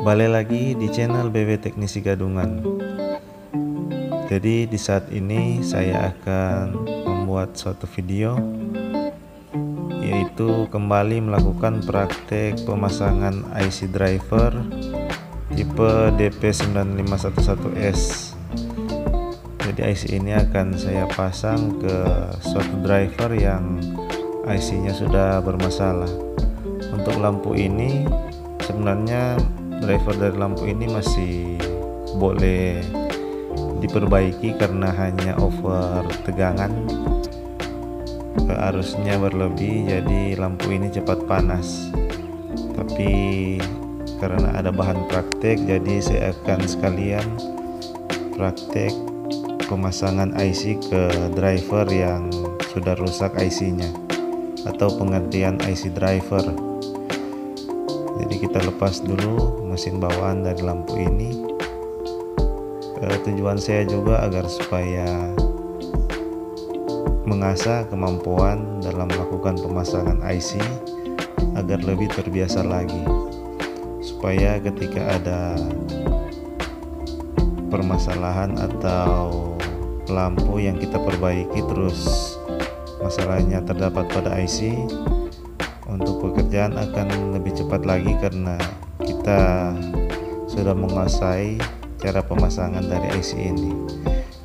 Balik lagi di channel BB Teknisi Gadungan. Jadi di saat ini saya akan membuat suatu video, yaitu kembali melakukan praktek pemasangan IC driver tipe DP9511S. Jadi IC ini akan saya pasang ke suatu driver yang IC-nya sudah bermasalah. Untuk lampu ini sebenarnya driver dari lampu ini masih boleh diperbaiki karena hanya over tegangan, arusnya berlebih, jadi lampu ini cepat panas. Tapi karena ada bahan praktek, jadi saya akan sekalian praktek pemasangan IC ke driver yang sudah rusak IC-nya atau penggantian IC driver. Jadi kita lepas dulu mesin bawaan dari lampu ini. Tujuan saya juga agar supaya mengasah kemampuan dalam melakukan pemasangan IC agar lebih terbiasa lagi, supaya ketika ada permasalahan atau lampu yang kita perbaiki terus masalahnya terdapat pada IC, untuk pekerjaan akan lebih cepat lagi karena kita sudah menguasai cara pemasangan dari IC ini.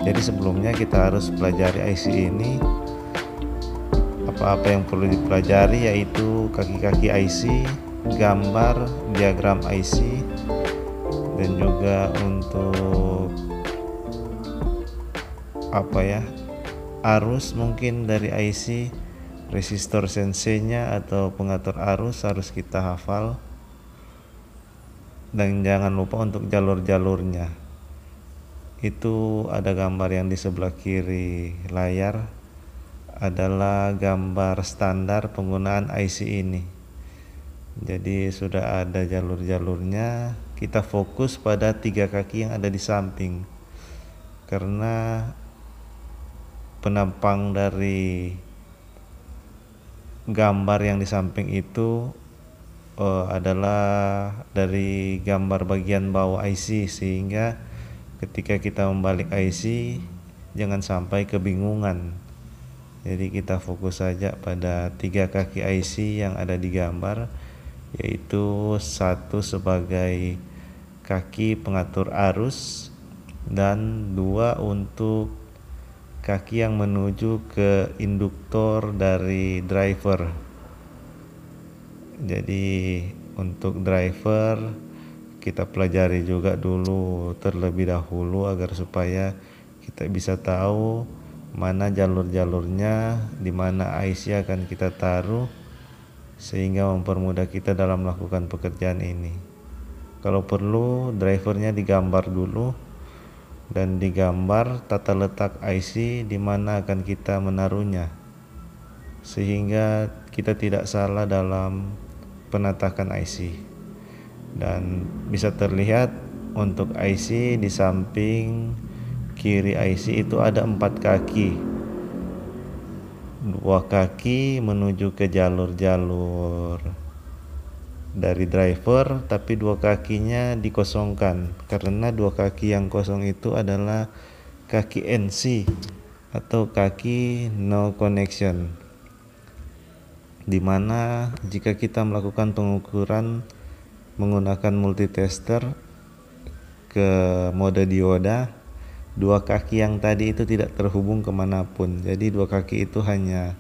Jadi sebelumnya kita harus pelajari IC ini. Apa-apa yang perlu dipelajari yaitu kaki-kaki IC, gambar diagram IC, dan juga untuk arus mungkin dari IC, resistor sensenya atau pengatur arus harus kita hafal. Dan jangan lupa untuk jalur-jalurnya. Itu ada gambar yang di sebelah kiri layar adalah gambar standar penggunaan IC ini. Jadi sudah ada jalur-jalurnya. Kita fokus pada 3 kaki yang ada di samping, karena penampang dari gambar yang di samping itu adalah dari gambar bagian bawah IC, sehingga ketika kita membalik IC jangan sampai kebingungan. Jadi kita fokus saja pada 3 kaki IC yang ada di gambar, yaitu satu sebagai kaki pengatur arus dan 2 untuk kaki yang menuju ke induktor dari driver. Jadi untuk driver kita pelajari juga dulu terlebih dahulu agar supaya kita bisa tahu mana jalur-jalurnya, di mana IC akan kita taruh, sehingga mempermudah kita dalam melakukan pekerjaan ini. Kalau perlu drivernya digambar dulu dan digambar tata letak IC di mana akan kita menaruhnya, sehingga kita tidak salah dalam penatakan IC. Dan bisa terlihat untuk IC di samping kiri IC itu ada 4 kaki. 2 kaki menuju ke jalur-jalur dari driver, tapi 2 kakinya dikosongkan karena 2 kaki yang kosong itu adalah kaki NC atau kaki no connection, dimana jika kita melakukan pengukuran menggunakan multitester ke mode dioda, 2 kaki yang tadi itu tidak terhubung kemanapun. Jadi 2 kaki itu hanya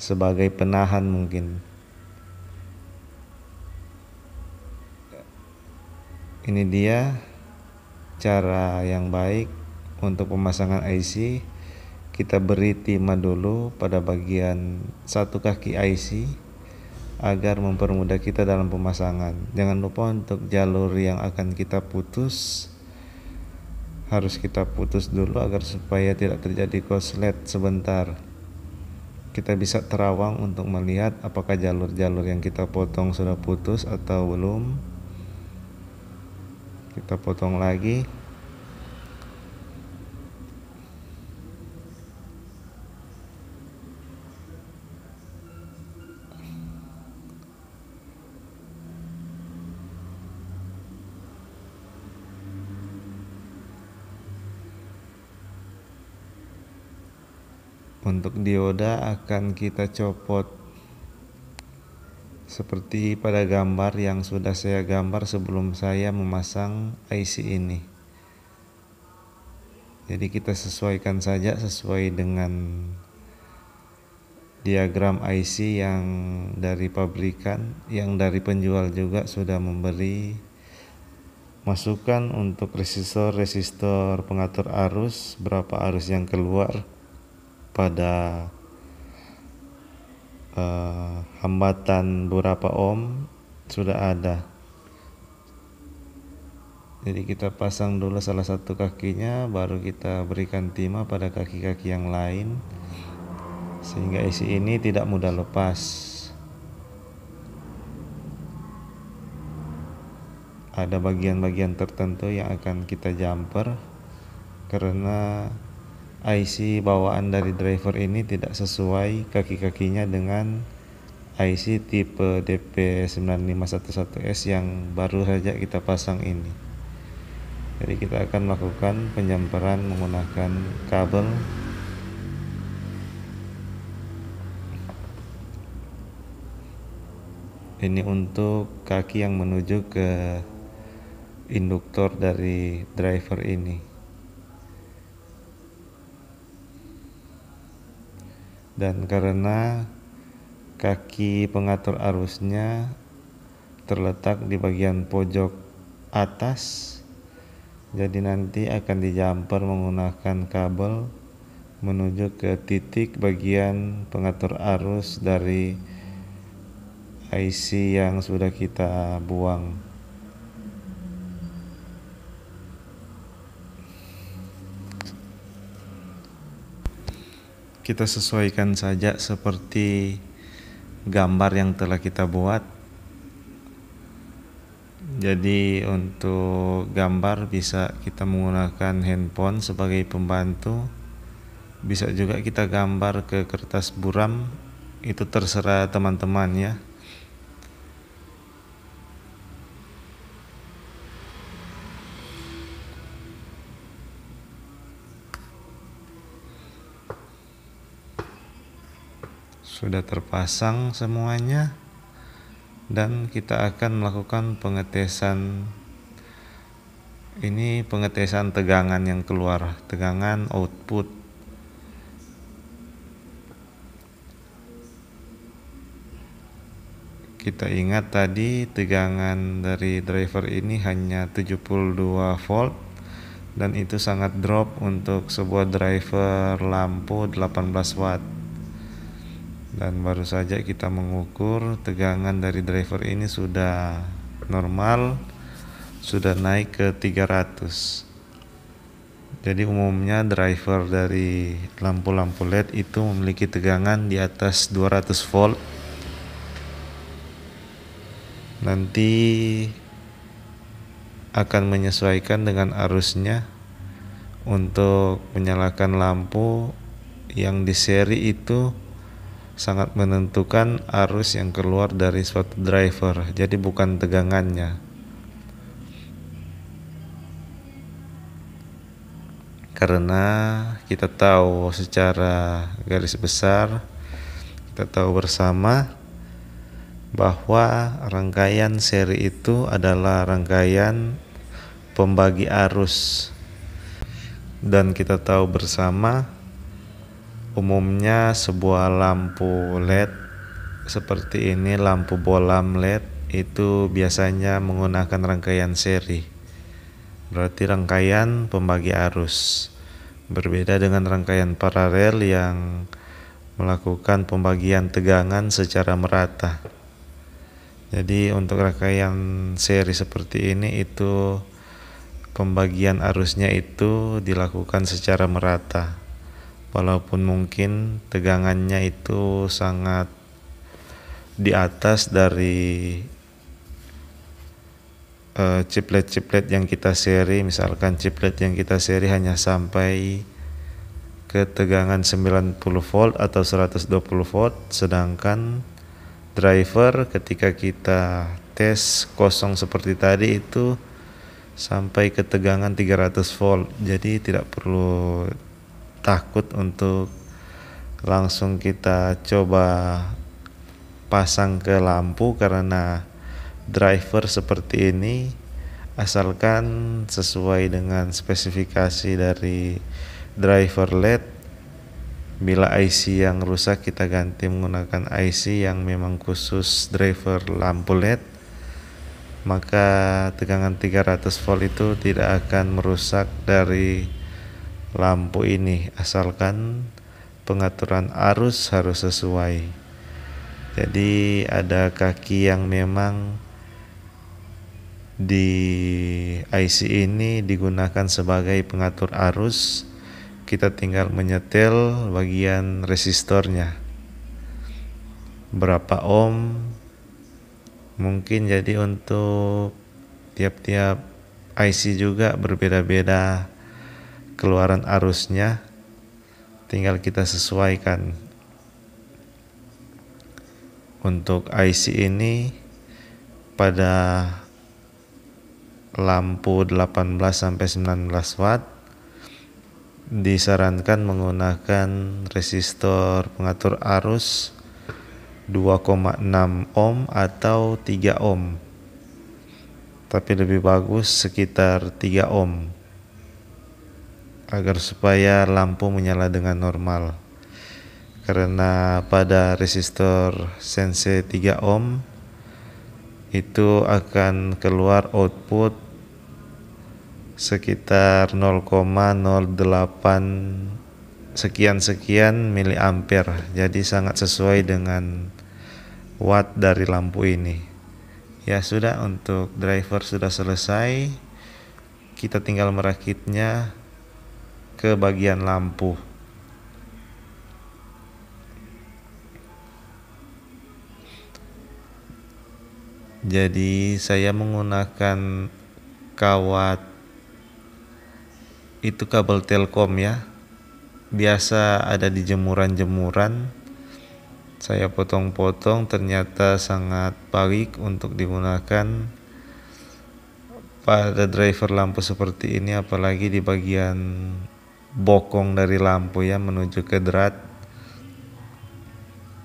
sebagai penahan mungkin. Ini dia cara yang baik untuk pemasangan IC. Kita beri timah dulu pada bagian 1 kaki IC agar mempermudah kita dalam pemasangan. Jangan lupa untuk jalur yang akan kita putus harus kita putus dulu agar supaya tidak terjadi korslet sebentar. Kita bisa terawang untuk melihat apakah jalur-jalur yang kita potong sudah putus atau belum. Kita potong lagi. Untuk dioda akan kita copot seperti pada gambar yang sudah saya gambar sebelum saya memasang IC ini. Jadi kita sesuaikan saja sesuai dengan diagram IC yang dari pabrikan, yang dari penjual juga sudah memberi masukan untuk resistor pengatur arus, berapa arus yang keluar pada hambatan berapa ohm sudah ada. Jadi kita pasang dulu salah satu kakinya, baru kita berikan timah pada kaki-kaki yang lain sehingga IC ini tidak mudah lepas. Ada bagian-bagian tertentu yang akan kita jumper karena IC bawaan dari driver ini tidak sesuai kaki-kakinya dengan IC tipe DP9511S yang baru saja kita pasang ini. Jadi kita akan melakukan penjamperan menggunakan kabel. Ini untuk kaki yang menuju ke induktor dari driver ini. Dan karena kaki pengatur arusnya terletak di bagian pojok atas, jadi nanti akan dijamper menggunakan kabel menuju ke titik bagian pengatur arus dari IC yang sudah kita buang. Kita sesuaikan saja seperti gambar yang telah kita buat. Jadi untuk gambar bisa kita menggunakan handphone sebagai pembantu. Bisa juga kita gambar ke kertas buram, itu terserah teman-teman ya. Sudah terpasang semuanya dan kita akan melakukan pengetesan. Ini pengetesan tegangan yang keluar, tegangan output. Kita ingat tadi tegangan dari driver ini hanya 72 volt dan itu sangat drop untuk sebuah driver lampu 18 watt. Dan baru saja kita mengukur tegangan dari driver ini sudah normal, sudah naik ke 300. Jadi umumnya driver dari lampu-lampu LED itu memiliki tegangan di atas 200 volt. Nanti akan menyesuaikan dengan arusnya untuk menyalakan lampu yang di seri itu sangat menentukan arus yang keluar dari suatu driver, jadi bukan tegangannya. Karena kita tahu secara garis besar, kita tahu bersama bahwa rangkaian seri itu adalah rangkaian pembagi arus. Dan kita tahu bersama umumnya sebuah lampu LED seperti ini, lampu bolam LED itu biasanya menggunakan rangkaian seri. Berarti rangkaian pembagi arus. Berbeda dengan rangkaian paralel yang melakukan pembagian tegangan secara merata. Jadi untuk rangkaian seri seperti ini itu pembagian arusnya itu dilakukan secara merata. Walaupun mungkin tegangannya itu sangat di atas dari chiplet-chiplet yang kita seri. Misalkan chiplet yang kita seri hanya sampai ke tegangan 90 volt atau 120 volt, sedangkan driver ketika kita tes kosong seperti tadi itu sampai ke tegangan 300 volt. Jadi tidak perlu takut untuk langsung kita coba pasang ke lampu, karena driver seperti ini asalkan sesuai dengan spesifikasi dari driver LED. Bila IC yang rusak, kita ganti menggunakan IC yang memang khusus driver lampu LED, maka tegangan 300 volt itu tidak akan merusak dari lampu ini, asalkan pengaturan arus harus sesuai. Jadi ada kaki yang memang di IC ini digunakan sebagai pengatur arus. Kita tinggal menyetel bagian resistornya berapa ohm. Mungkin jadi untuk tiap-tiap IC juga berbeda-beda keluaran arusnya, tinggal kita sesuaikan. Untuk IC ini pada lampu 18 sampai 19 watt disarankan menggunakan resistor pengatur arus 2,6 ohm atau 3 ohm, tapi lebih bagus sekitar 3 ohm agar supaya lampu menyala dengan normal. Karena pada resistor sense 3 ohm itu akan keluar output sekitar 0,08 sekian miliampere. Jadi sangat sesuai dengan watt dari lampu ini. Ya sudah, untuk driver sudah selesai. Kita tinggal merakitnya ke bagian lampu. Jadi saya menggunakan kawat itu kabel Telkom ya, biasa ada di jemuran-jemuran. Saya potong-potong, ternyata sangat baik untuk digunakan pada driver lampu seperti ini, apalagi di bagian bokong dari lampu ya menuju ke drat,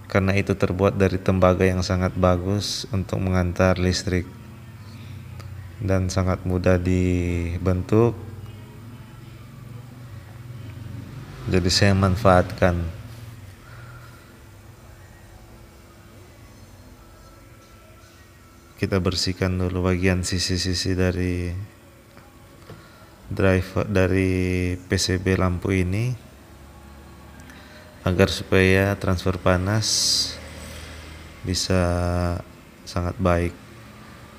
karena itu terbuat dari tembaga yang sangat bagus untuk mengantar listrik dan sangat mudah dibentuk. Jadi saya manfaatkan. Kita bersihkan dulu bagian sisi-sisi dari driver dari PCB lampu ini agar supaya transfer panas bisa sangat baik,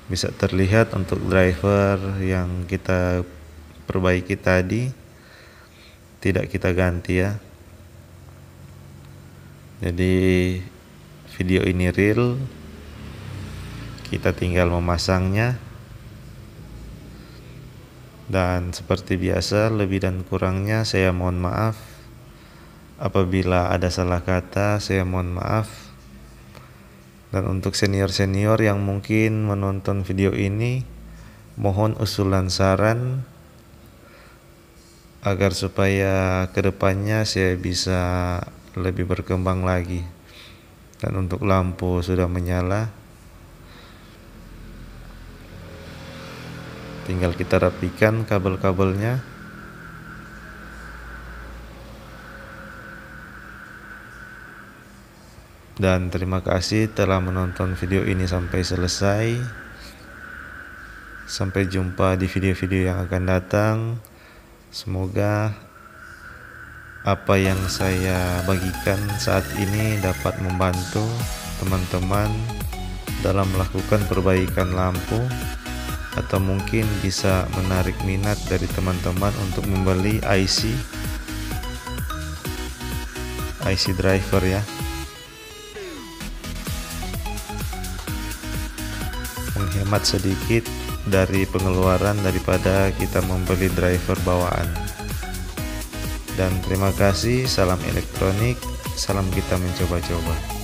bisa terlihat. Untuk driver yang kita perbaiki tadi tidak kita ganti ya. Jadi video ini real, kita tinggal memasangnya. Dan seperti biasa, lebih dan kurangnya saya mohon maaf. Apabila ada salah kata, saya mohon maaf. Dan untuk senior-senior yang mungkin menonton video ini, mohon usulan saran agar supaya kedepannya saya bisa lebih berkembang lagi. Dan untuk lampu sudah menyala, tinggal kita rapikan kabel-kabelnya. Dan terima kasih telah menonton video ini sampai selesai. Sampai jumpa di video-video yang akan datang. Semoga apa yang saya bagikan saat ini dapat membantu teman-teman dalam melakukan perbaikan lampu, atau mungkin bisa menarik minat dari teman-teman untuk membeli IC driver ya. Menghemat sedikit dari pengeluaran daripada kita membeli driver bawaan. Dan terima kasih, salam elektronik, salam kita mencoba-coba.